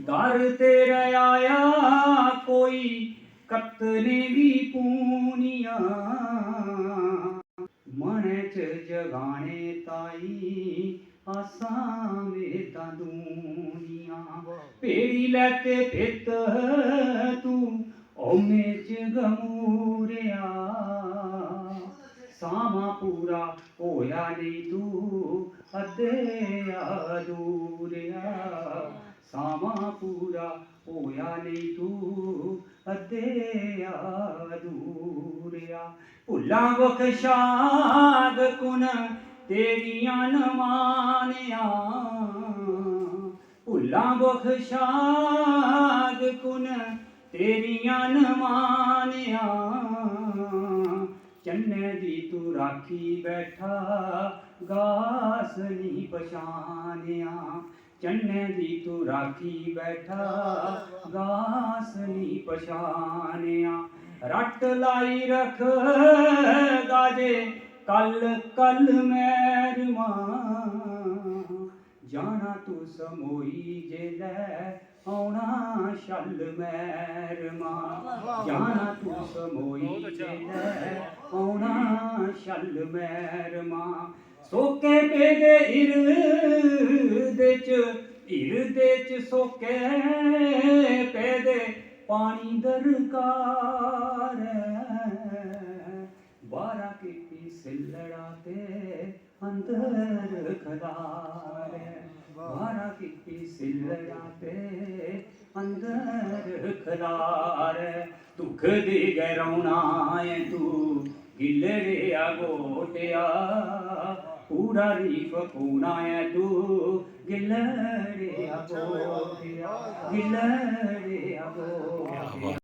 दर तेरे आया कोई कतने भी पूनिया मन च जगाने ताई आसां वेदां दूनिया पेड़ी लैते पित तू ओमे च गमूरिया सामा पूरा होया नहीं तू अद्धे अधूरिया सामा पूरा होया नहीं तू अद्धे अधूरिया भुल्ला बख्शाद कुन तेरियां न मानिया भुल्ला बख्शाद कुन तेरियां न मानिया चन्ने दी तू राखी बैठा गास नहीं पछानिया चन्ने दी तू राखी बैठा गास नहीं पछानिया रट लाई रख गाजे कल कल मैरमा जाना तू समोई जेलै औना शल मैरमा जाना तू समोई जेलै औना शल मैरमा सोके पेदे हिरदे च सोके पेदे पानी दरकार बारा की सिलड़ा ते अंदर खदार बारा की सिलड़ा ते अंदर खदार दुख दे गरौना है तू गिलरे गोटिया पूरा रीफ पूना है तू गिलरे गोटिया गिलरे गो